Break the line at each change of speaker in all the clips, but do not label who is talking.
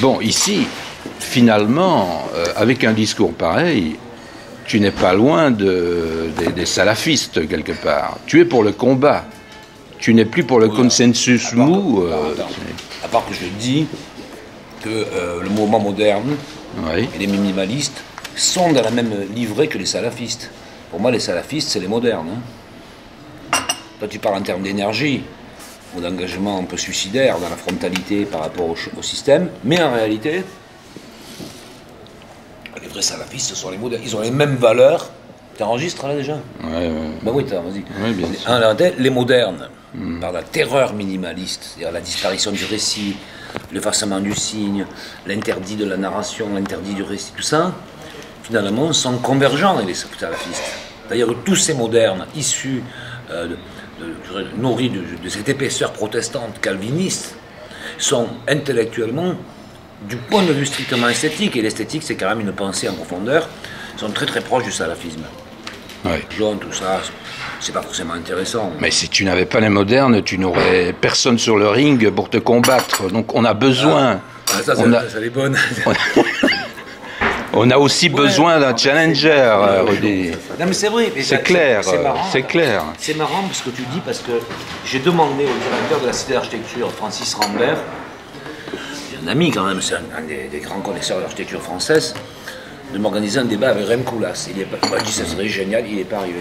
Bon, ici, finalement, avec un discours pareil, tu n'es pas loin des salafistes, quelque part. Tu es pour le combat. Tu n'es plus pour le consensus mou.
À part que je dis que le mouvement moderne
Oui.
et les minimalistes sont dans la même livrée que les salafistes. Pour moi, les salafistes, c'est les modernes. Toi, tu parles en termes d'énergie ou d'engagement un peu suicidaire dans la frontalité par rapport au système, mais en réalité, les vrais salafistes, ce sont les modernes. Ils ont les mêmes valeurs. Tu enregistres là déjà?
Ouais.
Ben oui, vas-y.
Oui, bien sûr.
En réalité, les modernes, par la terreur minimaliste, c'est-à-dire la disparition du récit, l'effacement du signe, l'interdit de la narration, l'interdit du récit, tout ça, finalement, sont convergents avec les salafistes. D'ailleurs, tous ces modernes issus, nourris de cette épaisseur protestante calviniste, sont intellectuellement, du point de vue strictement esthétique, et l'esthétique c'est quand même une pensée en profondeur, sont très très proches du salafisme.
Oui.
Jaune, tout ça, c'est pas forcément intéressant.
Mais si tu n'avais pas les modernes, tu n'aurais personne sur le ring pour te combattre. Donc on a besoin.
Ça c'est bonne.
On a aussi besoin d'un challenger, Rudy.
Non mais c'est vrai.
C'est clair, c'est clair.
C'est marrant ce que tu dis parce que j'ai demandé au directeur de la Cité d'Architecture, Francis Rambert, un ami quand même, c'est un des grands connaisseurs d'architecture française, de m'organiser un débat avec Rem Koolhaas. Il m'a dit ça serait génial, il n'est pas arrivé.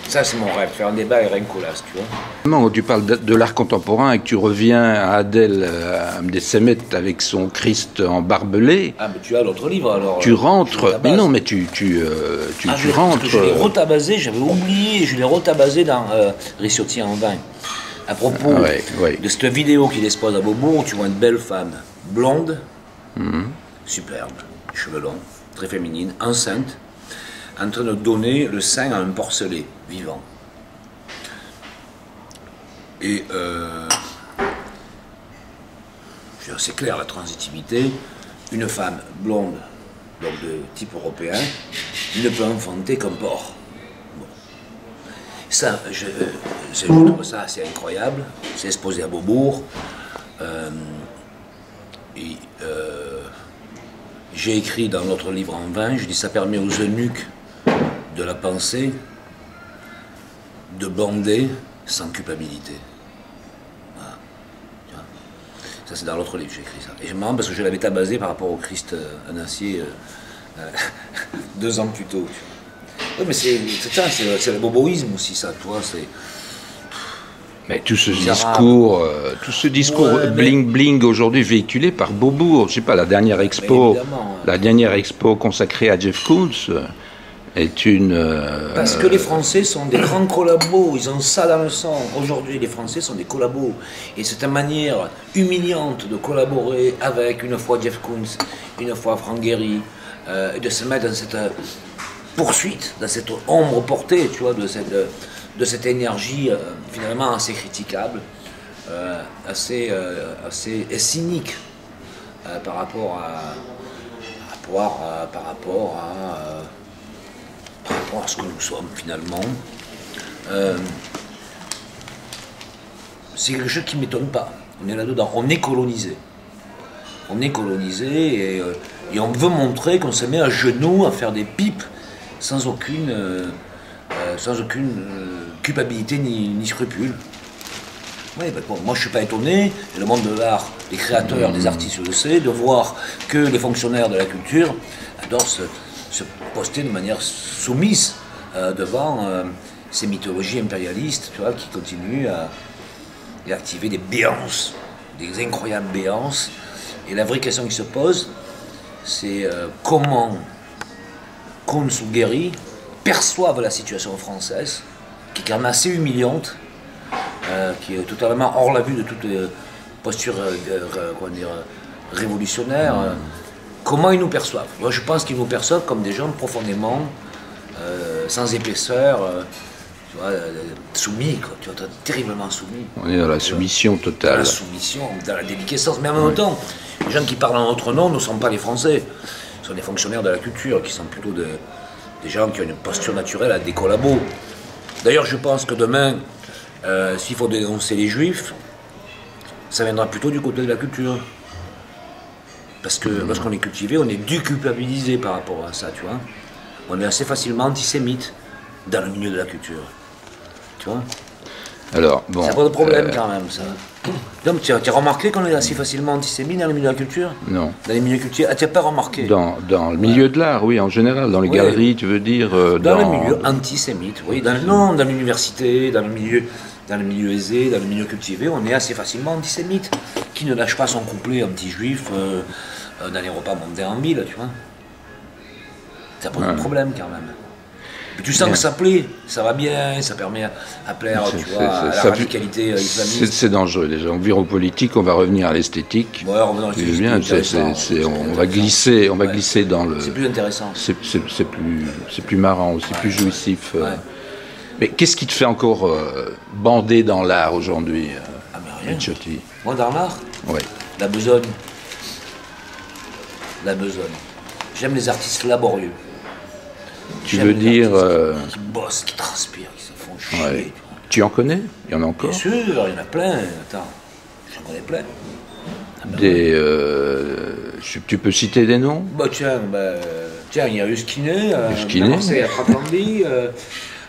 Ça c'est mon rêve, faire un débat avec Rem Koolhaas, tu vois.
Quand tu parles de l'art contemporain et que tu reviens à Adèle Hamdessemet avec son Christ en barbelé.
Ah mais tu as l'autre livre alors.
Tu rentres, mais non mais tu rentres.
Parce que je l'ai retabassé, j'avais oublié, je l'ai retabassé dans Ricciotti en vin. À propos de cette vidéo qu'il expose à Beaubourg, tu vois une belle femme blonde, superbe, cheveux longs, très féminine, enceinte, en train de donner le sein à un porcelet vivant. Et c'est clair, la transitivité, une femme blonde, donc de type européen, ne peut enfanter qu'un porc. Ça, je trouve ça assez incroyable. C'est exposé à Beaubourg. J'ai écrit dans notre livre en vin, je dis ça permet aux eunuques de la pensée de bander sans culpabilité. Voilà. Ça c'est dans l'autre livre, j'ai écrit ça. Et je me rends parce que je l'avais tabassé par rapport au Christ en acier 2 ans plus tôt. Oui, mais c'est le boboïsme aussi, ça, toi, c'est...
Mais tout ce discours bling-bling aujourd'hui véhiculé par Beaubourg, je sais pas, la dernière expo consacrée à Jeff Koons est une...
Parce que les Français sont des grands collabos, ils ont ça dans le sang. Aujourd'hui, les Français sont des collabos. Et c'est une manière humiliante de collaborer avec, une fois Jeff Koons, une fois Franck Gehry, de se mettre dans cette... poursuite, dans cette ombre portée, tu vois, de cette énergie finalement assez critiquable, assez cynique par rapport à ce que nous sommes finalement. C'est quelque chose qui ne m'étonne pas. On est là-dedans, on est colonisé. On est colonisé et on veut montrer qu'on se met à genoux à faire des pipes sans aucune culpabilité ni scrupule. Oui, ben bon, moi je ne suis pas étonné, et le monde de l'art, les créateurs, les artistes le sait, de voir que les fonctionnaires de la culture adorent se poster de manière soumise devant ces mythologies impérialistes, tu vois, qui continuent à activer des béances, des incroyables béances. Et la vraie question qui se pose, c'est comment Koons ou Gehry perçoivent la situation française, qui est quand même assez humiliante, qui est totalement hors la vue de toute posture révolutionnaire. Comment ils nous perçoivent? Moi, je pense qu'ils nous perçoivent comme des gens profondément sans épaisseur, tu vois, soumis, quoi, tu vois, terriblement soumis.
On est dans la soumission totale.
Dans la soumission, dans la déliquescence. Mais en même temps, les gens qui parlent en notre nom ne sont pas les Français. Ce sont des fonctionnaires de la culture, qui sont plutôt des gens qui ont une posture naturelle à des collabos. D'ailleurs, je pense que demain, s'il faut dénoncer les Juifs, ça viendra plutôt du côté de la culture. Parce que lorsqu'on est cultivé, on est déculpabilisé par rapport à ça, tu vois. On est assez facilement antisémite dans le milieu de la culture. Tu vois.
Alors, bon.
Ça pose problème quand même, ça. Donc, tu as remarqué qu'on est assez facilement antisémite dans le milieu de la culture?
Non.
Dans les milieux culturels. Ah, tu n'as pas remarqué?
Dans le milieu de l'art, oui, en général. Dans les galeries, tu veux dire
dans le milieu antisémite, oui. Non, dans l'université, dans le milieu aisé, dans le milieu cultivé, on est assez facilement antisémite. Qui ne lâche pas son couplet anti-juif dans les repas mondains en ville, tu vois. Ça pose un problème quand même. Mais tu sens que ça plaît, ça va bien, ça permet à plaire, tu vois, à la radicalité islamiste.
C'est dangereux déjà. On vire au politique, on va revenir à l'esthétique.
Ouais, revenons à l'esthétique.
On va glisser dans le.
C'est plus intéressant.
C'est plus marrant, c'est plus jouissif. Mais qu'est-ce qui te fait encore bander dans l'art aujourd'hui, Micciotti?
Moi, dans l'art,
oui.
La besogne. La besogne. J'aime les artistes laborieux.
Tu veux dire...
Qui bossent, qui transpirent, qui se font chier.
Ouais. Tu en connais? Il y en a encore?
Bien sûr, il y en a plein. Attends, j'en connais plein.
Tu peux citer des noms?
Tiens, il y a Euskiné, Marseille à Trapandi.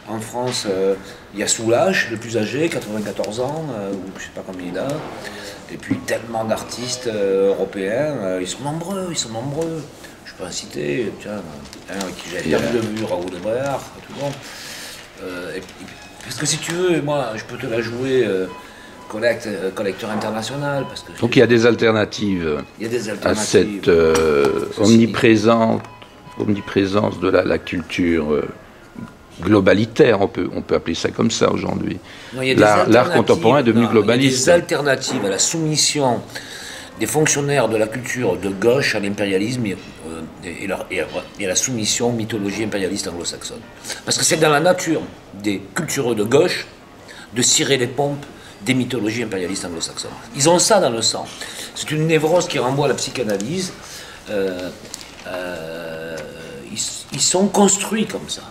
En France, il y a Soulache, le plus âgé, 94 ans, ou je ne sais pas combien il a. Et puis tellement d'artistes européens, ils sont nombreux. Je peux en citer, tiens, qui j'ai perdu de vue, Raoul de Bréard, tout le monde. Parce que si tu veux, moi, je peux te la jouer collecteur international. Parce que
donc il y a des alternatives, à cette omniprésence de la culture globalitaire, on peut appeler ça comme ça aujourd'hui. L'art contemporain est devenu globaliste.
Il y a des alternatives à la soumission des fonctionnaires de la culture de gauche à l'impérialisme et à la soumission aux mythologies impérialistes anglo-saxonnes. Parce que c'est dans la nature des cultureux de gauche de cirer les pompes des mythologies impérialistes anglo-saxonnes. Ils ont ça dans le sang. C'est une névrose qui renvoie à la psychanalyse. Ils sont construits comme ça.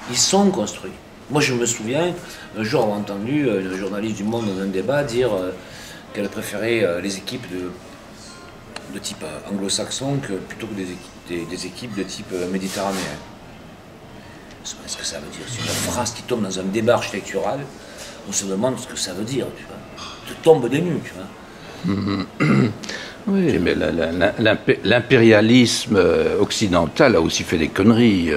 Ils sont construits. Moi, je me souviens, un jour, avoir entendu une journaliste du Monde dans un débat dire qu'elle préférait les équipes de type anglo-saxon plutôt que des équipes de type méditerranéen. Qu'est-ce que ça veut dire? C'est une phrase qui tombe dans un débat architectural. On se demande ce que ça veut dire, tu vois. Tu tombes des nues, tu vois.
Oui, mais l'impérialisme occidental a aussi fait des conneries.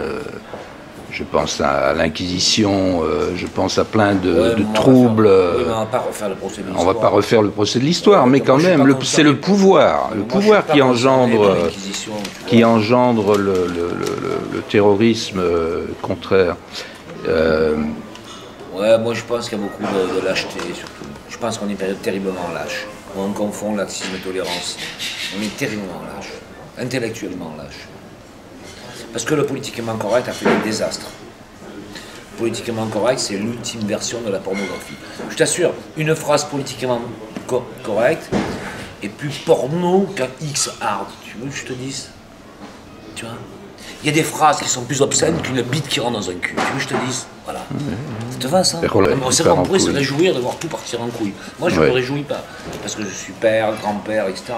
Je pense à l'Inquisition, je pense à plein de troubles.
On ne va pas refaire le procès de l'histoire.
On ne va pas refaire le procès de l'histoire, mais quand même, c'est le pouvoir. Le pouvoir qui engendre le terrorisme contraire.
Ouais, moi je pense qu'il y a beaucoup de lâcheté, surtout. Je pense qu'on est une période terriblement lâche. On confond laxisme et tolérance. On est terriblement lâche, intellectuellement lâche. Parce que le politiquement correct a fait des désastres. Politiquement correct, c'est l'ultime version de la pornographie. Je t'assure, une phrase politiquement correcte est plus porno qu'un X-hard. Tu veux que je te dise? Tu vois? Il y a des phrases qui sont plus obscènes qu'une bite qui rentre dans un cul. Tu veux que je te dise? Voilà. Ça te va, ça? On pourrait se réjouir de voir tout partir en couille. Moi, je ne me réjouis pas. Parce que je suis père, grand-père, etc.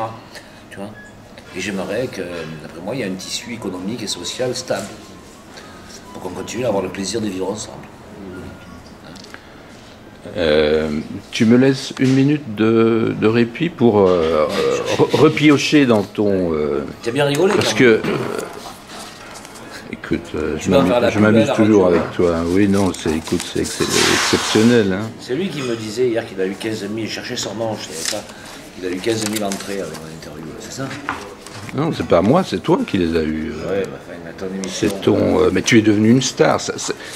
Tu vois? Et j'aimerais que, d'après moi, il y ait un tissu économique et social stable pour qu'on continue à avoir le plaisir de vivre ensemble.
Tu me laisses une minute de répit pour repiocher dans ton...
Tu as bien rigolé,
parce que... écoute, je m'amuse toujours avec toi. Oui, non, c'est exceptionnel. Hein.
C'est lui qui me disait hier qu'il a eu 15 000, il cherchait son nom, je ne savais pas. Il a eu 15 000 entrées avec mon interview, c'est ça?
Non, c'est pas moi, c'est toi qui les as eus.
Ouais, ton émission.
C'est mais tu es devenu une star.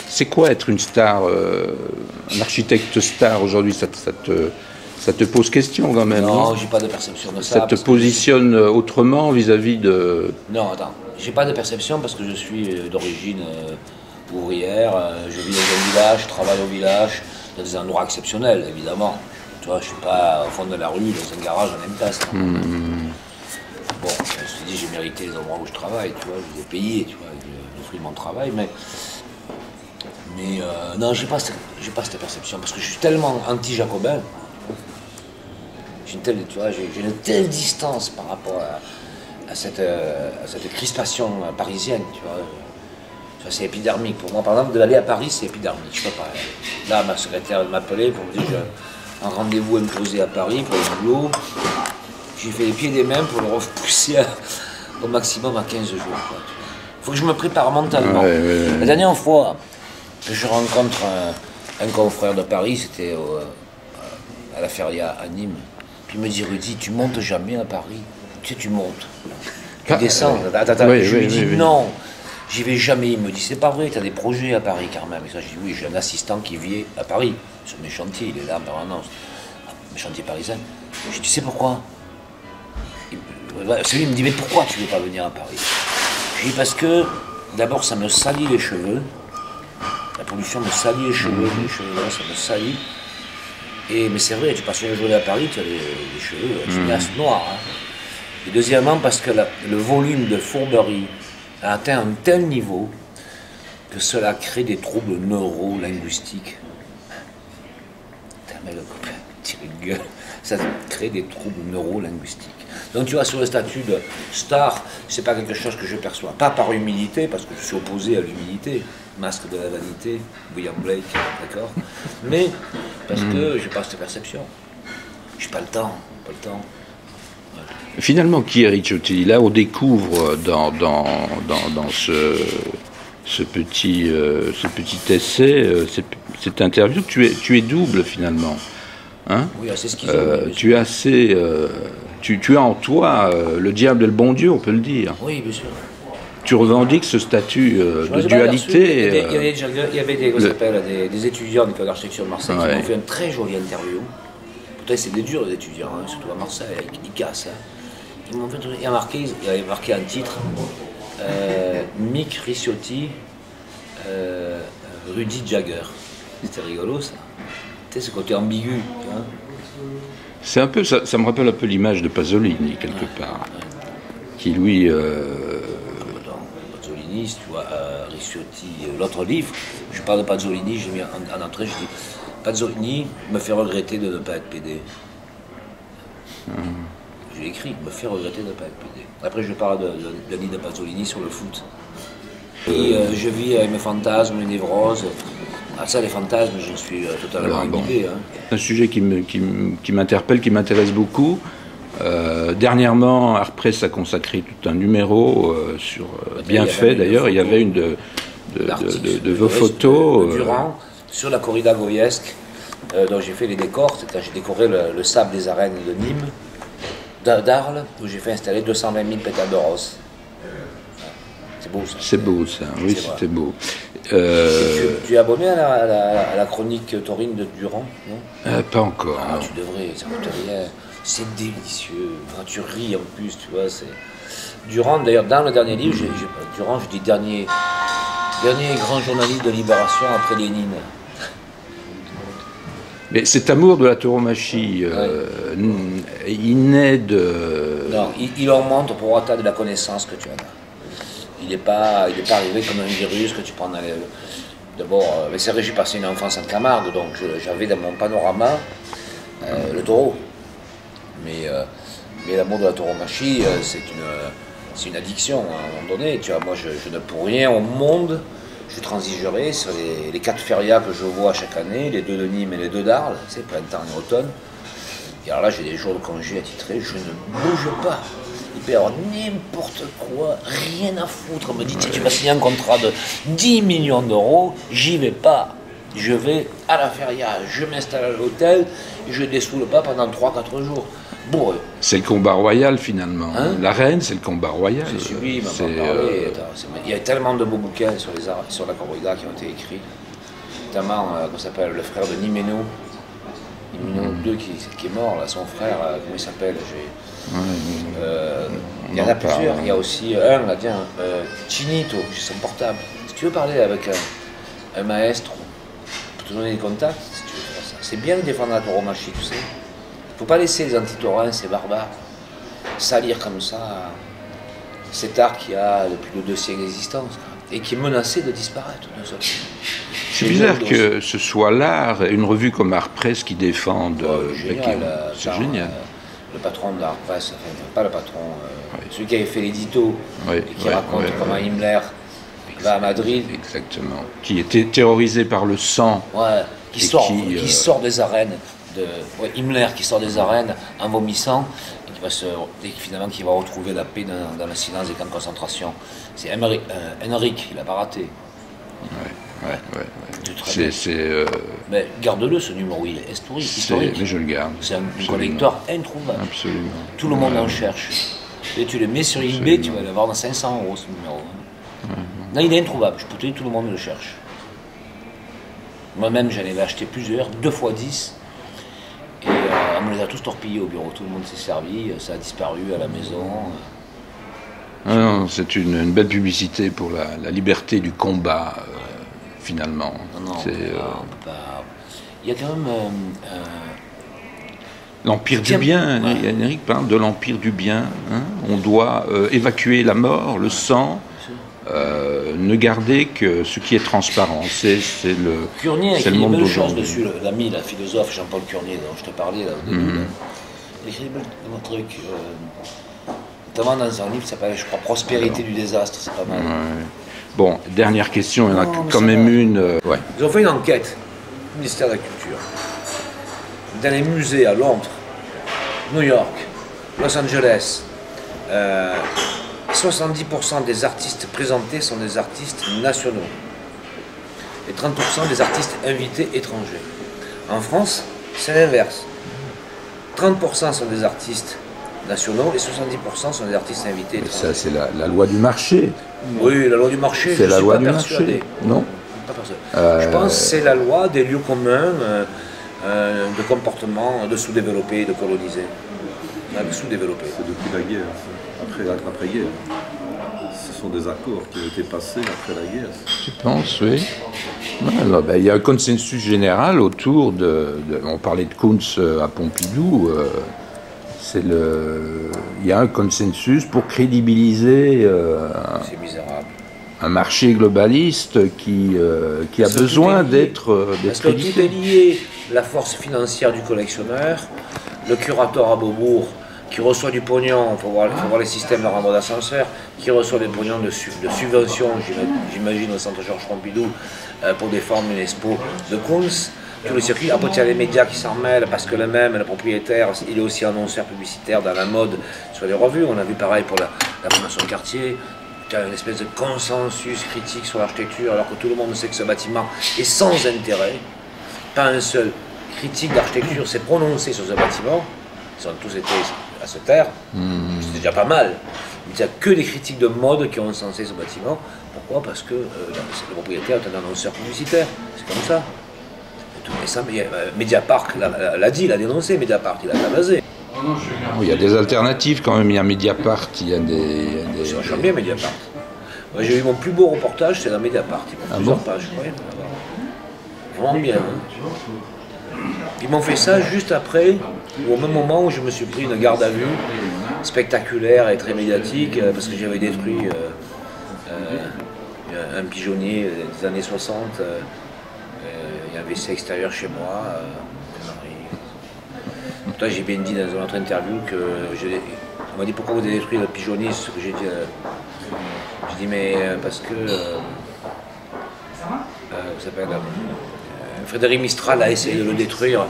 C'est quoi être une star, un architecte star aujourd'hui? Ça te pose question quand même?
Non, j'ai pas de perception de ça.
Ça te positionne autrement vis-à-vis de...
Non, attends, j'ai pas de perception parce que je suis d'origine ouvrière, je vis dans un village, je travaille au village, dans des endroits exceptionnels, évidemment. Tu vois, je suis pas au fond de la rue, dans un garage, en même place. Bon, je me suis dit, j'ai mérité les endroits où je travaille, tu vois, je les ai payés, tu vois, avec le fruit de mon travail, mais non, j'ai pas cette perception, parce que je suis tellement anti-jacobin, tu vois, j'ai une telle distance par rapport à cette crispation parisienne, tu vois. Ça, c'est épidermique. Pour moi, par exemple, d'aller à Paris, c'est épidermique. Je peux pas. Là, ma secrétaire m'appelait pour me dire que j'ai un rendez-vous imposé à Paris pour le boulot. J'ai fait les pieds et les mains pour le repousser au maximum à 15 jours. Il faut que je me prépare mentalement. La dernière fois que je rencontre un confrère de Paris, c'était à la Feria à Nîmes. Puis il me dit, Rudy, tu montes jamais à Paris. Tu sais, tu montes. Tu descends. Je lui dis non. J'y vais jamais. Il me dit, c'est pas vrai, tu as des projets à Paris quand même. Et ça, je dis, oui, j'ai un assistant qui vit à Paris, sur mes chantiers, il est là en permanence. Mes chantiers parisiens. Je dis, tu sais pourquoi? Celui me dit, mais pourquoi tu ne veux pas venir à Paris? Je dis, parce que, d'abord, ça me salit les cheveux. La pollution me salit les cheveux là, ça me salit. Mais c'est vrai, tu passes une journée à Paris, tu as les cheveux, tu es noirs. Hein. Et deuxièmement, parce que le volume de fourberie a atteint un tel niveau que cela crée des troubles neuro-linguistiques. Mais le copain, tire une gueule. Ça crée des troubles neuro-linguistiques. Donc tu vois, sur le statut de star, c'est pas quelque chose que je perçois. Pas par humilité, parce que je suis opposé à l'humilité. Masque de la vanité, William Blake, d'accord. Mais parce que j'ai pas cette perception. J'ai pas le temps, pas le temps.
Finalement, qui est Ricciotti? Là, on découvre dans ce petit essai, cette interview, tu es double finalement. Hein?
Oui, assez schizophrénie.
Tu es assez, tu as en toi le diable et le bon Dieu, on peut le dire.
Oui, bien sûr.
Tu revendiques ce statut de dualité.
Il y avait des étudiants de l'école d'architecture de Marseille qui m'ont fait une très jolie interview. Pourtant, c'est des durs les étudiants, hein, surtout à Marseille, ils cassent. Hein. Ils m'ont fait, il y avait marqué un titre Mick Ricciotti, Rudy Jagger. C'était rigolo ça. Tu sais, ce côté ambigu. Tu vois.
C'est un peu, ça me rappelle un peu l'image de Pasolini, quelque part. Qui lui.
Pasolini, tu vois, Ricciotti, l'autre livre, je parle de Pasolini, j'ai mis en entrée, je dis Pasolini me fait regretter de ne pas être PD. J'ai écrit, me fait regretter de ne pas être PD. Après, je parle de l'île de Pasolini sur le foot. Et je vis avec mes fantasmes, mes névroses. Ah, ça, les fantasmes, je suis totalement imbibé. Hein.
C'est un sujet qui m'interpelle, qui m'intéresse beaucoup. Dernièrement, Art Press a consacré tout un numéro sur bien fait d'ailleurs. Il y avait une de vos photos.
Durand, sur la corrida goyesque, dont j'ai fait les décors. J'ai décoré le sable des arènes de Nîmes, d'Arles, où j'ai fait installer 220 000 pétales de rose. C'est beau ça.
C'est beau ça, oui, c'était beau.
Tu es abonné à la chronique taurine de Durand, non?
Pas encore.
Ah, tu devrais, ça coûte rien. C'est délicieux. Quand tu ris en plus, tu vois. Durand, d'ailleurs, dans le dernier livre, Durand, je dis dernier grand journaliste de Libération après Lénine.
Mais cet amour de la tauromachie, il naît de...
Non, il augmente pour atteindre de la connaissance que tu en as. Il n'est pas arrivé comme un virus que tu prends dans les... D'abord, c'est vrai, j'ai passé une enfance en Camargue, donc j'avais dans mon panorama le taureau. Mais l'amour de la tauromachie, c'est une addiction à un moment donné. Tu vois, moi, je ne pour rien au monde, je transigerai sur les 4 férias que je vois chaque année, les 2 de Nîmes et les 2 d'Arles, c'est printemps et automne. Et alors là, j'ai des jours de congé attitrés, je ne bouge pas. Il peut y avoir n'importe quoi, rien à foutre. On me dit, tu vas signer un contrat de 10 millions d'euros, j'y vais pas. Je vais à la feria, je m'installe à l'hôtel, je ne dessoule pas pendant 3-4 jours. Bourreux.
C'est le combat royal finalement.
Hein?
La reine, c'est le combat royal.
C'est sublime, il y a tellement de beaux bouquins sur la corrida qui ont été écrits. Notamment, comment s'appelle, le frère de Nimeno. Nimeno II qui est mort, là, son frère, comment il s'appelle? Il y en a plusieurs. Il y a aussi un, là, tiens, Chinito, j'ai son portable. Si tu veux parler avec un maestro, je peux te donner des contacts si tu veux faire ça. C'est bien de défendre la tauromachie, tu sais. Il ne faut pas laisser les antitaurins, ces barbares, salir comme ça cet art qui a plus de 2 siècles d'existence et qui est menacé de disparaître.
C'est bizarre que ce soit l'art, une revue comme Art Press qui défende.
Génial.
C'est génial.
le patron de la presse, enfin pas le patron, celui qui avait fait l'édito et qui raconte comment Himmler va à Madrid.
Exactement. Qui était terrorisé par le sang.
Ouais, qui sort des arènes. Himmler qui sort des arènes en vomissant et finalement qui va retrouver la paix dans le silence des camps de concentration. C'est Henrik, il n'a pas raté. Mais garde-le ce numéro, il est historique.
Mais je le garde.
C'est un collector introuvable.
Absolument.
Tout le monde en cherche. Et tu le mets sur eBay, tu vas l'avoir dans 500 € ce numéro. Là, il est introuvable. Je peux te dire, tout le monde le cherche. Moi-même, j'en avais acheté plusieurs, 2 fois 10. Et on me les a tous torpillés au bureau. Tout le monde s'est servi, ça a disparu à la maison.
C'est une belle publicité pour la liberté du combat, finalement.
Non, on peut pas. Il y a quand même...
l'Empire du bien, Henrik parle de l'Empire du bien. Hein. On doit évacuer la mort, le sang, ne garder que ce qui est transparent. C'est le
Curnier a écrit
le monde
des belles choses
d'aujourd'hui.
dessus, l'ami, la philosophe Jean-Paul Curnier, dont je te parlais là, au début. Il écrit des belles trucs, notamment dans un livre qui s'appelle, je crois, Prospérité du désastre, c'est pas mal.
Bon, dernière question, il y en a quand même une.
Ils ont fait une enquête, le ministère de la Culture, dans les musées à Londres, New York, Los Angeles. 70% des artistes présentés sont des artistes nationaux et 30% des artistes invités étrangers. En France, c'est l'inverse. 30% sont des artistes nationaux et 70% sont des artistes invités étrangers.
Ça, c'est la loi du marché.
Oui, la loi du marché,
c'est la loi du
persuadé.
marché. Non.
Pas persuadé. Je pense que c'est la loi des lieux communs de comportement de sous-développés, de colonisés. Sous-développés.
C'est depuis la guerre, après-guerre. Ce sont des accords qui ont été passés après la guerre.
Tu penses, oui. Il y a un consensus général autour on parlait de Kuntz à Pompidou. Il y a un consensus pour crédibiliser
c'est misérable.
Un marché globaliste qui a besoin d'être
parce que tout est lié. La force financière du collectionneur, le curateur à Beaubourg qui reçoit du pognon, il faut voir les systèmes de renvoi d'ascenseur, qui reçoit des pognons de subventions, j'imagine au centre Georges Pompidou, pour défendre une expo de Kuntz. Tous les circuits, après il y a les médias qui s'en mêlent, parce que le propriétaire, il est aussi annonceur publicitaire dans la mode sur les revues. On a vu pareil pour la Fondation Cartier. Il y a une espèce de consensus critique sur l'architecture, alors que tout le monde sait que ce bâtiment est sans intérêt. Pas un seul critique d'architecture s'est prononcé sur ce bâtiment. Ils ont tous été à se taire. C'était déjà pas mal. Il n'y a que des critiques de mode qui ont encensé ce bâtiment. Pourquoi? Parce que le propriétaire est un annonceur publicitaire. C'est comme ça. Et ça, Mediapart l'a dit, il a dénoncé Mediapart, il a tabasé.
Il y a des alternatives quand même, il y a Mediapart, il y a des...
J'aime bien Mediapart. Moi, j'ai eu mon plus beau reportage, c'est dans Mediapart. Plusieurs pages, ouais. Vraiment bien. Hein. Ils m'ont fait ça juste après, ou au même moment où je me suis pris une garde à vue spectaculaire et très médiatique, parce que j'avais détruit un pigeonnier des années 60. Il y a un WC extérieur chez moi. Toi, j'ai bien dit dans une autre interview que on m'a dit pourquoi vous avez détruit le pigeonnier, c'est ce que j'ai dit. J'ai dit mais parce que Frédéric Mistral a essayé de le détruire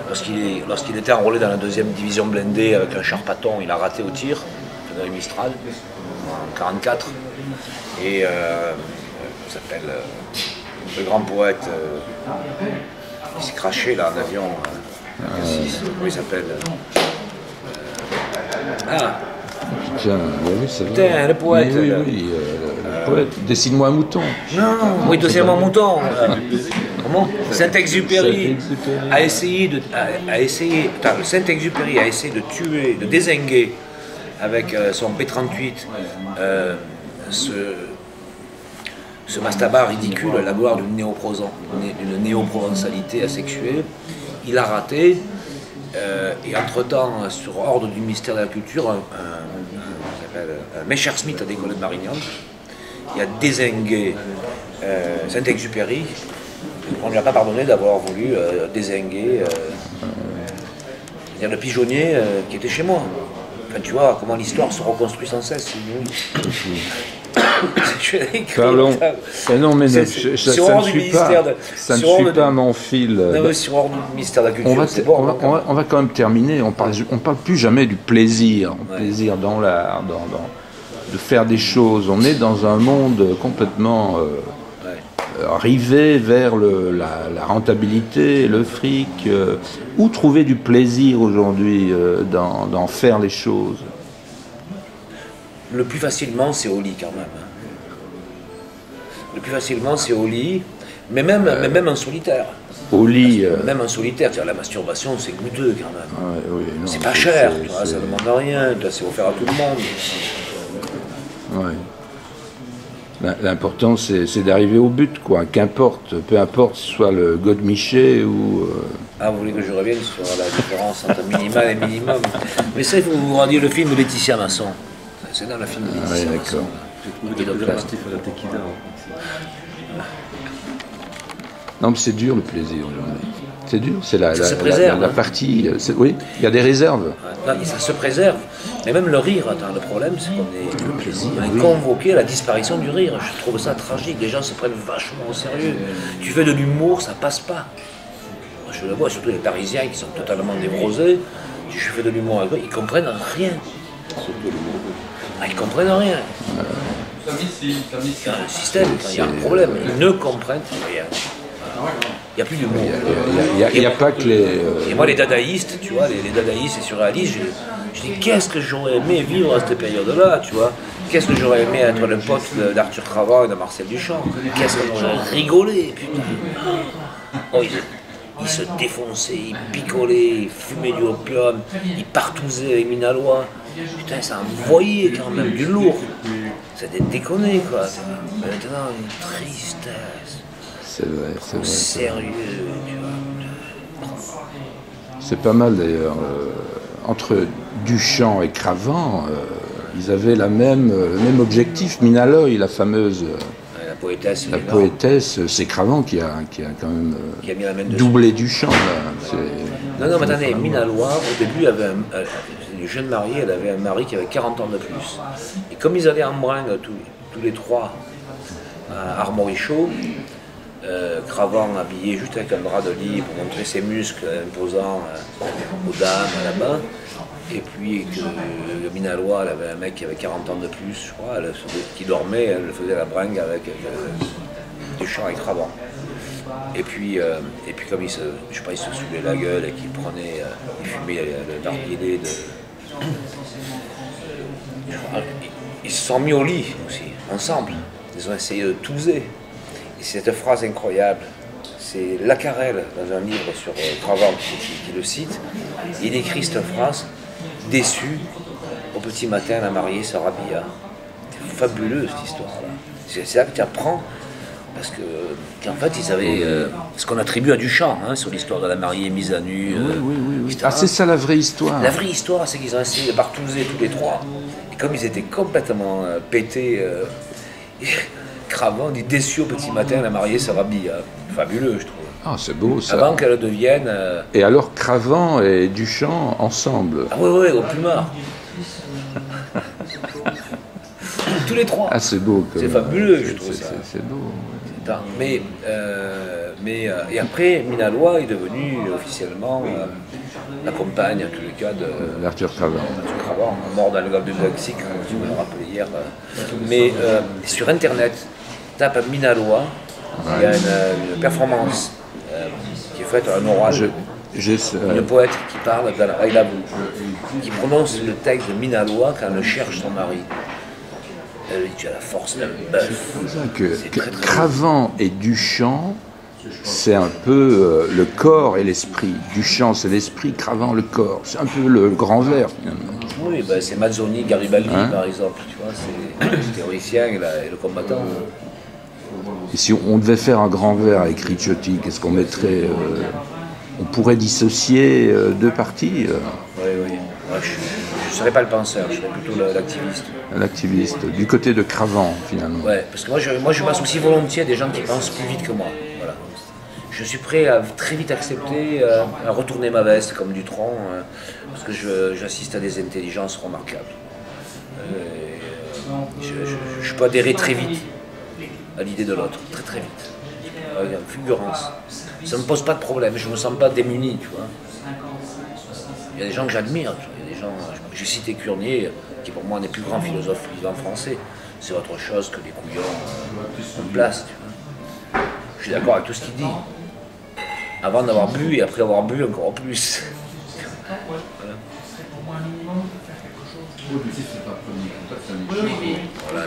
lorsqu'il était enrôlé dans la 2e division blindée avec un Charpaton, il a raté au tir, Frédéric Mistral, en 1944. Et il s'appelle le grand poète, il s'est craché là en avion. Comment il s'appelle
Tiens, oui, c'est vrai.
Putain, le poète.
Le poète. Dessine-moi un mouton.
Non, oui, deuxièmement mouton. Comment Saint-Exupéry a essayé de tuer, de dézinguer avec son P-38 ce mastaba ridicule, la gloire d'une néo-provençalité asexuée. Il a raté, et entre-temps, sur ordre du ministère de la Culture, Messerschmitt a décollé de Marignan. Il a dézingué Saint-Exupéry. On ne lui a pas pardonné d'avoir voulu dézinguer Il y a le pigeonnier qui était chez moi. Enfin, tu vois comment l'histoire se reconstruit sans cesse.
Parlons. Non, mais ça ne suit pas mon fil.
Non, sur hors du ministère de la Culture,
on va quand même terminer. On parle plus jamais du plaisir. Plaisir dans l'art, de faire des choses. On est dans un monde complètement rivé vers la rentabilité, le fric. Où trouver du plaisir aujourd'hui dans faire les choses?
Le plus facilement, c'est au lit quand même. Le plus facilement, c'est au lit, mais même en solitaire.
Au lit.
Même en solitaire, la masturbation, c'est goûteux quand même.
Oui,
c'est pas cher, ça ne demande rien, c'est offert à tout le monde.
Ouais. L'important, c'est d'arriver au but, quoi. Qu'importe, peu importe si ce soit le Godemiché ou...
Ah, vous voulez que je revienne sur la différence entre minimal et minimum? Mais ça, il faut vous regarder le film de Laetitia Masson. C'est dans le film de Laetitia Masson.
J'ai trouvé des préparatifs à la tequila.
Non, mais c'est dur le plaisir aujourd'hui. C'est dur, c'est la partie. Oui, il y a des réserves.
Non, ça se préserve. Mais même le rire, le problème, c'est qu'on est convoqué à la disparition du rire. Je trouve ça tragique. Les gens se prennent vachement au sérieux. Tu fais de l'humour, ça passe pas. Moi, je le vois, surtout les Parisiens qui sont totalement névrosés. Si je fais de l'humour avec eux, ils comprennent rien. Ils comprennent rien. Il y a un système, il y a un problème. Ils ne comprennent rien. Il n'y a plus d'humour.
Il n'y a pas que les...
Et moi, les dadaïstes, tu vois, les dadaïstes et surréalistes, je dis, qu'est-ce que j'aurais aimé vivre à cette période-là, tu vois? Qu'est-ce que j'aurais aimé être le pote d'Arthur Cravant et de Marcel Duchamp? Qu'est-ce que j'aurais rigolé, putain! Oh, ils se défonçaient, ils picolaient, ils fumaient du opium, ils partouzaient avec Minalois. Putain, ça envoyait quand même du lourd. C'était déconné, quoi. Maintenant, une tristesse.
C'est vrai, c'est vrai.
Sérieux, tu vois.
C'est pas mal d'ailleurs. Entre Duchamp et Cravant, ils avaient le même objectif. Minaloy, la fameuse.
La
poétesse, c'est Cravant qui a quand même doublé Duchamp. Là.
Non, mais attendez, Minaloy, au début, avait une jeune mariée, elle avait un mari qui avait 40 ans de plus. Et comme ils allaient en bringue tous les trois à Armorichaud, Cravant habillé juste avec un drap de lit pour montrer ses muscles imposants aux dames là-bas. Et puis que Minaloy, elle avait un mec qui avait 40 ans de plus, je crois, qui dormait, elle faisait la bringue avec Duchamp et Cravant. Et puis comme il se saoulait la gueule et qu'il prenait, il fumait le narguilé ils se sont mis au lit aussi, ensemble. Ils ont essayé de touser. Et cette phrase incroyable, c'est Lacarelle, dans un livre sur Cravant qui le cite, il écrit cette phrase, déçu, au petit matin, la mariée se rhabilla. C'est fabuleux cette histoire-là. C'est là que tu apprends, parce qu'en fait, ils avaient ce qu'on attribue à Duchamp, sur l'histoire de la mariée mise à nu.
Oui. Ah, c'est ça la vraie histoire.
La vraie histoire, c'est qu'ils ont essayé de partouzer tous les trois. Et comme ils étaient complètement pétés, Cravant dit déçu au petit matin, la mariée se rhabilla. Fabuleux, je trouve.
Ah, c'est beau ça.
Avant qu'elle devienne.
Et alors Cravant et Duchamp ensemble.
Ah oui, au plumard. Tous les trois.
Ah, c'est beau.
C'est fabuleux, je trouve ça.
C'est beau.
Ouais. Et après, Minaloy est devenu officiellement la compagne, en tous les cas,
d'Arthur Cravant.
Cravant, mort dans le golfe du Mexique, comme tu me l'as rappelé hier. Mais sur Internet, tape Minaloy, il y a une performance qui est faite à un oral. Une poète qui parle d'Alaïla qui prononce le texte de Minaloy quand elle cherche son mari. Elle dit, tu as la force d'un bœuf.
Cravant et Duchamp, c'est un peu le corps et l'esprit. Duchamp, c'est l'esprit, Cravant, le corps. C'est un peu le grand verre, finalement.
Oui, c'est Mazzoni, Garibaldi, par exemple. Tu vois, c'est le théoricien et le combattant.
Et si on devait faire un grand verre avec Ricciotti, qu'est-ce qu'on mettrait on pourrait dissocier deux parties.
Oui. Je ne serais pas le penseur, je serais plutôt l'activiste.
L'activiste, du côté de Cravant, finalement.
Ouais, parce que moi je m'associe volontiers à des gens qui pensent plus vite que moi. Voilà. je suis prêt à très vite accepter, à retourner ma veste comme Dutronc, parce que j'assiste à des intelligences remarquables. Je peux adhérer très vite à l'idée de l'autre, très très vite, avec une fulgurance. Ça ne me pose pas de problème, je ne me sens pas démuni, tu vois. Il y a des gens que j'admire, il y a des gens, j'ai cité Curnier, qui pour moi est un des plus grands philosophes vivants français. C'est autre chose que des couillons en place, tu vois. Je suis d'accord avec tout ce qu'il dit. Avant d'avoir bu et après avoir bu encore plus. Voilà. Voilà.